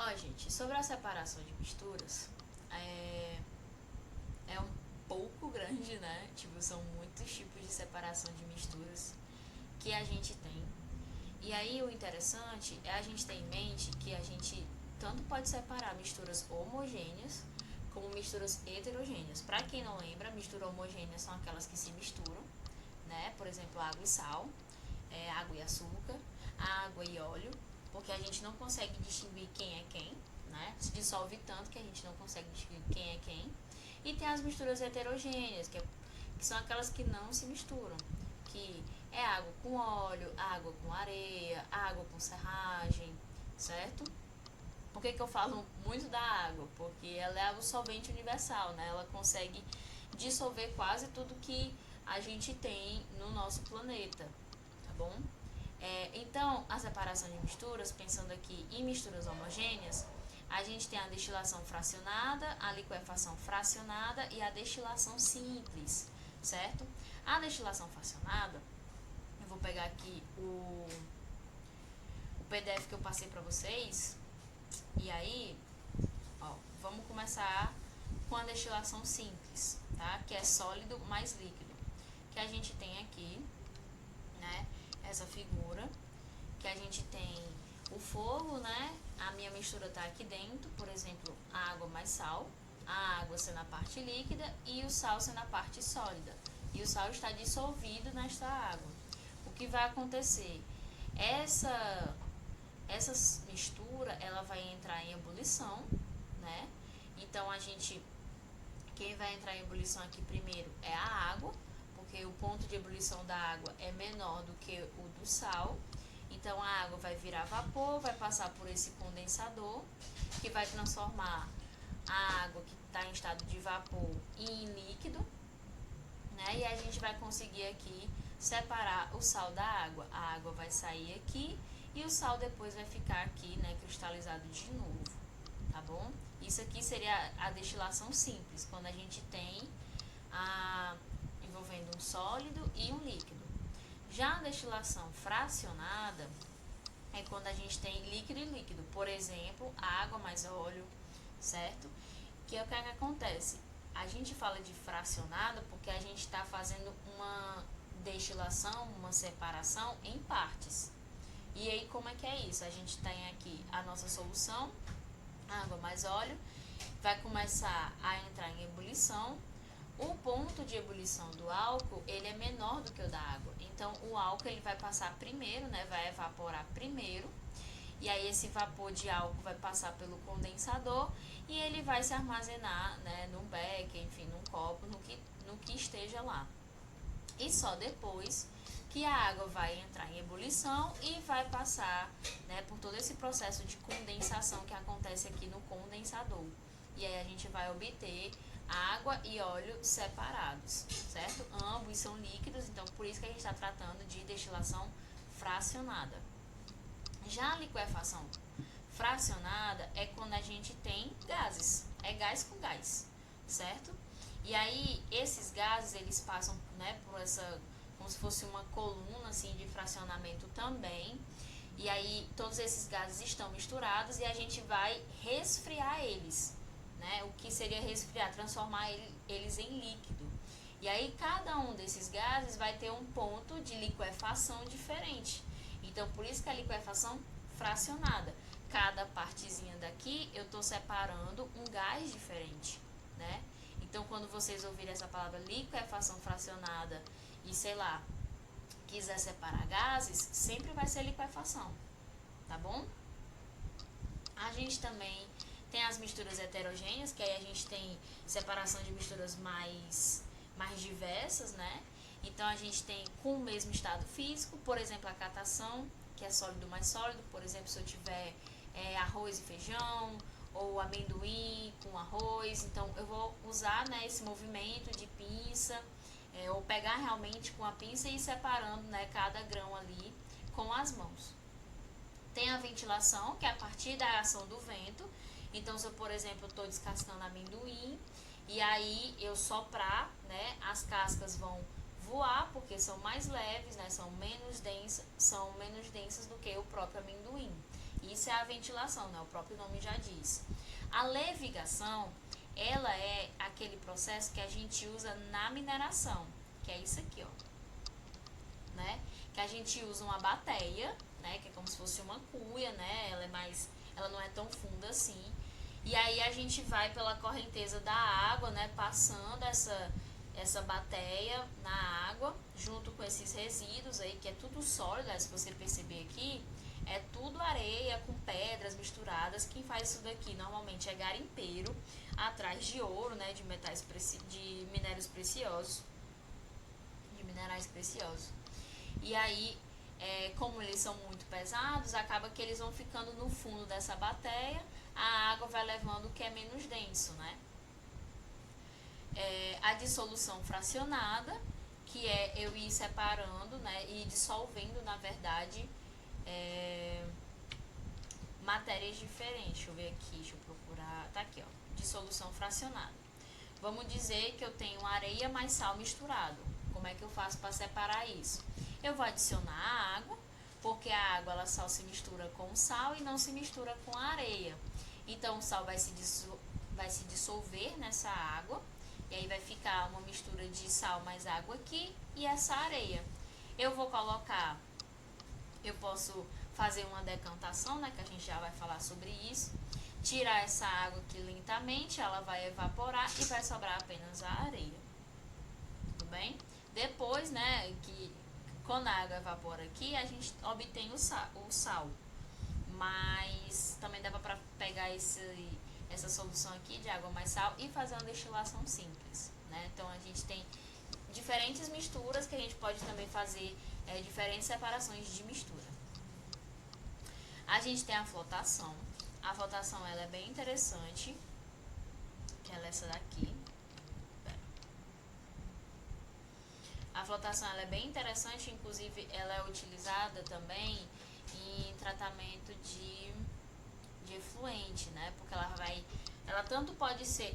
Ó, gente, sobre a separação de misturas, é, é um pouco grande, né? Tipo, são muitos tipos de separação de misturas que a gente tem. E aí o interessante é a gente ter em mente que a gente tanto pode separar misturas homogêneas como misturas heterogêneas. Para quem não lembra, misturas homogêneas são aquelas que se misturam, né? Por exemplo, água e sal, água e açúcar, água e óleo, porque a gente não consegue distinguir quem é quem, né? Se dissolve tanto que a gente não consegue distinguir quem é quem. E tem as misturas heterogêneas, que são aquelas que não se misturam, que é água com óleo, água com areia, água com serragem, certo? Por que eu falo muito da água? Porque ela é o solvente universal, né? Ela consegue dissolver quase tudo que a gente tem no nosso planeta, tá bom? Então, a separação de misturas, pensando aqui em misturas homogêneas, a gente tem a destilação fracionada, a liquefação fracionada e a destilação simples, certo? A destilação fracionada, eu vou pegar aqui o PDF que eu passei para vocês, e aí, ó, vamos começar com a destilação simples, tá? Que é sólido mais líquido. Que a gente tem aqui, né? Essa figura, que a gente tem o fogo, né? A minha mistura tá aqui dentro, por exemplo, a água mais sal, a água sendo a parte líquida e o sal sendo a parte sólida. E o sal está dissolvido nesta água. O que vai acontecer? Essa essa mistura, ela vai entrar em ebulição, né? Então quem vai entrar em ebulição aqui primeiro é a água, porque o ponto de ebulição da água é menor do que o do sal. Então a água vai virar vapor, vai passar por esse condensador, que vai transformar a água que está em estado de vapor em líquido, né? E a gente vai conseguir aqui separar o sal da água. A água vai sair aqui e o sal depois vai ficar aqui, né, cristalizado de novo, tá bom? Isso aqui seria a destilação simples, quando a gente tem envolvendo um sólido e um líquido. Já a destilação fracionada é quando a gente tem líquido e líquido, por exemplo, água mais óleo, certo? Que é o que acontece? A gente fala de fracionada porque a gente está fazendo uma destilação, uma separação em partes. E aí, como é que é isso? A gente tem aqui a nossa solução, água mais óleo, vai começar a entrar em ebulição. O ponto de ebulição do álcool, ele é menor do que o da água. Então, o álcool ele vai passar primeiro, né? Vai evaporar primeiro. E aí esse vapor de álcool vai passar pelo condensador e ele vai se armazenar, né, num becker, enfim, num copo, no que esteja lá. E só depois que a água vai entrar em ebulição e vai passar, né, por todo esse processo de condensação que acontece aqui no condensador. E aí a gente vai obter água e óleo separados, certo? Ambos são líquidos, então por isso que a gente está tratando de destilação fracionada. Já a liquefação fracionada é quando a gente tem gases, é gás com gás, certo? E aí esses gases eles passam, né, por essa, como se fosse uma coluna assim de fracionamento também. E aí todos esses gases estão misturados e a gente vai resfriar eles, né? O que seria resfriar? Transformar eles em líquido. E aí cada um desses gases vai ter um ponto de liquefação diferente. Então por isso que a liquefação fracionada, cada partezinha daqui eu estou separando um gás diferente, né? Então quando vocês ouvirem essa palavra liquefação fracionada e sei lá, quiser separar gases, sempre vai ser liquefação, tá bom? A gente também tem as misturas heterogêneas, que aí a gente tem separação de misturas mais diversas, né? Então a gente tem com o mesmo estado físico, por exemplo, a catação, que é sólido mais sólido, por exemplo, se eu tiver arroz e feijão, ou amendoim com arroz, então eu vou usar, né, esse movimento de pinça, ou pegar realmente com a pinça e ir separando, né, cada grão ali com as mãos. Tem a ventilação, que é a partir da ação do vento. Então, se eu, por exemplo, estou descascando amendoim e aí eu soprar, né, as cascas vão voar porque são mais leves, né, são menos densas do que o próprio amendoim. Isso é a ventilação, né? O próprio nome já diz. A levigação, ela é aquele processo que a gente usa na mineração, que é isso aqui, ó, né? Que a gente usa uma bateia, né? Que é como se fosse uma cuia, né? Ela não é tão funda assim. E aí a gente vai pela correnteza da água, né? Passando essa bateia na água, junto com esses resíduos aí, que é tudo sólido, se você perceber aqui, é tudo areia com pedras misturadas. Quem faz isso daqui normalmente é garimpeiro, atrás de ouro, né, de de minérios preciosos, de minerais preciosos. E aí, como eles são muito pesados, acaba que eles vão ficando no fundo dessa bateia, a água vai levando o que é menos denso, né? A dissolução fracionada, que é eu ir separando, né, e dissolvendo, na verdade, matérias diferentes. Deixa eu ver aqui, deixa eu procurar. Tá aqui, ó. Dissolução fracionada. Vamos dizer que eu tenho areia mais sal misturado. Como é que eu faço para separar isso? Eu vou adicionar a água, porque a água ela só se mistura com o sal e não se mistura com a areia. Então o sal vai se dissolver nessa água, e aí vai ficar uma mistura de sal mais água aqui e essa areia. Eu posso fazer uma decantação, né, que a gente já vai falar sobre isso. Tirar essa água aqui lentamente, ela vai evaporar e vai sobrar apenas a areia. Tudo bem? Depois, né, que quando a água evapora aqui, a gente obtém o sal. Mas também dá para pegar essa solução aqui de água mais sal e fazer uma destilação simples, né? Então a gente tem diferentes misturas que a gente pode também fazer diferentes separações de mistura. A gente tem a flotação. A flotação ela é bem interessante, que ela é essa daqui. A flotação ela é bem interessante, inclusive ela é utilizada também em tratamento de efluente, né? Porque ela tanto pode ser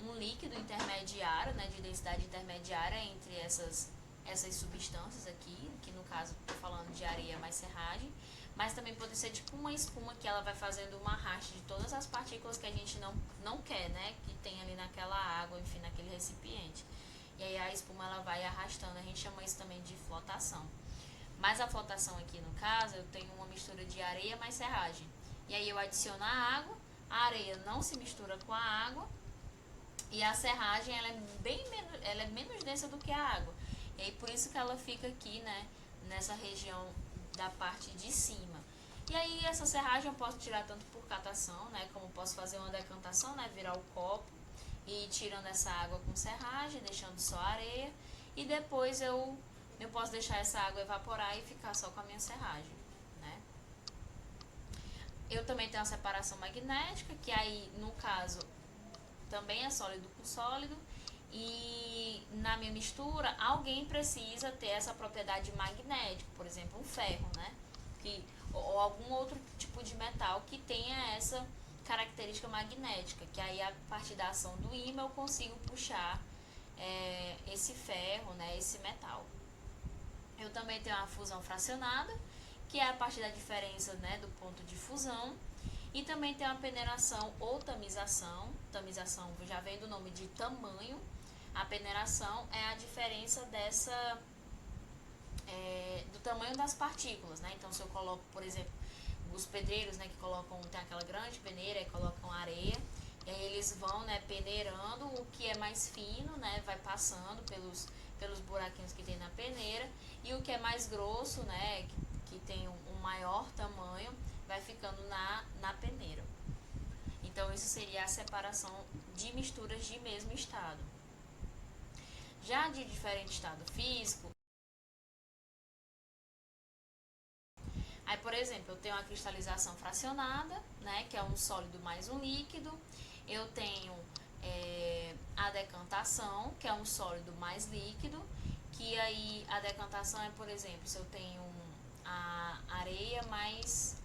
um líquido intermediário, né, de densidade intermediária entre essas substâncias aqui, que no caso estou falando de areia mais serragem, mas também pode ser tipo uma espuma que ela vai fazendo uma arraste de todas as partículas que a gente não quer, né, que tem ali naquela água, enfim, naquele recipiente. E aí a espuma ela vai arrastando, a gente chama isso também de flotação. Mas a flotação aqui no caso, eu tenho uma mistura de areia mais serragem. E aí eu adiciono a água, a areia não se mistura com a água, e a serragem ela é menos densa do que a água. E aí por isso que ela fica aqui, né, nessa região da parte de cima. E aí essa serragem eu posso tirar tanto por catação, né, como posso fazer uma decantação, né, virar o copo e ir tirando essa água com serragem, deixando só a areia, e depois eu posso deixar essa água evaporar e ficar só com a minha serragem, né. Eu também tenho a separação magnética, que aí no caso também é sólido com sólido, e na minha mistura alguém precisa ter essa propriedade magnética, por exemplo um ferro, né, ou algum outro tipo de metal que tenha essa característica magnética, que aí a partir da ação do ímã eu consigo puxar esse ferro, né, esse metal. Eu também tenho a fusão fracionada, que é a partir da diferença, né, do ponto de fusão. E também tem a peneiração ou tamização. Tamização já vem do nome de tamanho. A peneiração é a diferença do tamanho das partículas, né? Então, se eu coloco, por exemplo, os pedreiros, né, que tem aquela grande peneira e colocam areia, e aí eles vão, né, peneirando o que é mais fino, né, vai passando pelos buraquinhos que tem na peneira, e o que é mais grosso, né, que tem um maior tamanho, vai ficando na peneira. Então isso seria a separação de misturas de mesmo estado. Já de diferente estado físico, aí por exemplo, eu tenho a cristalização fracionada, né, que é um sólido mais um líquido. Eu tenho a decantação, que é um sólido mais líquido, que aí a decantação é, por exemplo, se eu tenho a areia mais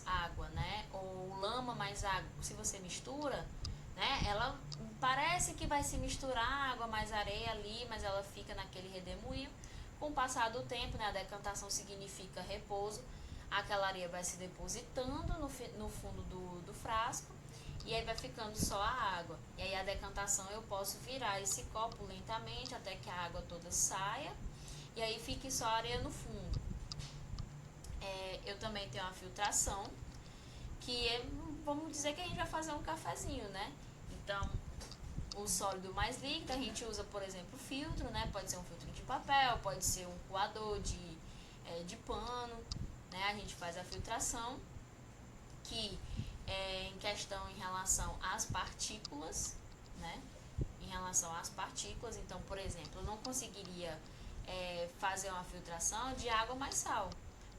água, né? Ou lama mais água. Se você mistura, né? Ela parece que vai se misturar água mais areia ali, mas ela fica naquele redemoinho. Com o passar do tempo, né? A decantação significa repouso. aquela areia vai se depositando no fundo do frasco, e aí vai ficando só a água. E aí a decantação eu posso virar esse copo lentamente até que a água toda saia, e aí fique só a areia no fundo. Eu também tenho uma filtração, que vamos dizer que a gente vai fazer um cafezinho, né? Então, o sólido mais líquido a gente usa, por exemplo, filtro, né? Pode ser um filtro de papel, pode ser um coador de pano, né? A gente faz a filtração, que em questão em relação às partículas, né? Em relação às partículas, então, por exemplo, eu não conseguiria fazer uma filtração de água mais sal,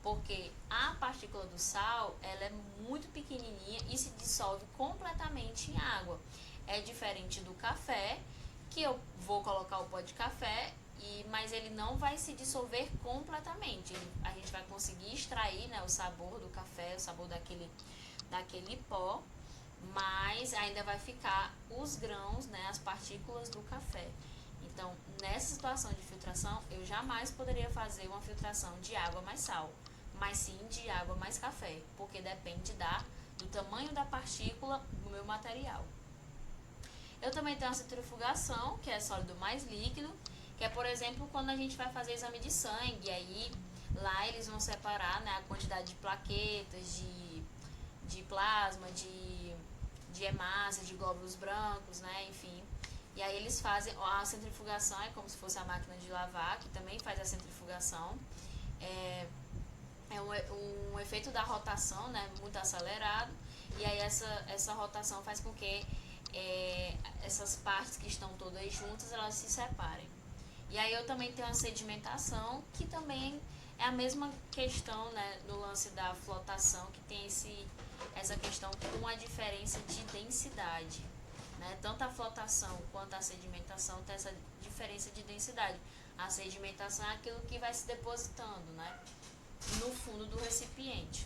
porque a partícula do sal, ela é muito pequenininha e se dissolve completamente em água. É diferente do café, que eu vou colocar o pó de café, mas ele não vai se dissolver completamente. A gente vai conseguir extrair, né, o sabor do café, o sabor daquele pó, mas ainda vai ficar os grãos, né, as partículas do café. Então, nessa situação de filtração, eu jamais poderia fazer uma filtração de água mais sal, mas sim de água mais café, porque depende do tamanho da partícula do meu material. Eu também tenho a centrifugação, que é sólido mais líquido, que é, por exemplo, quando a gente vai fazer exame de sangue, aí lá eles vão separar, né, a quantidade de plaquetas, de plasma, de hemácias, de glóbulos brancos, né, enfim. E aí eles fazem, a centrifugação é como se fosse a máquina de lavar, que também faz a centrifugação. É um efeito da rotação, né, muito acelerado, e aí essa rotação faz com que essas partes que estão todas juntas, elas se separem. E aí eu também tenho a sedimentação, que também é a mesma questão, né, no lance da flotação, que tem essa questão com a diferença de densidade, né? Tanto a flotação quanto a sedimentação tem essa diferença de densidade. A sedimentação é aquilo que vai se depositando, né, no fundo do recipiente.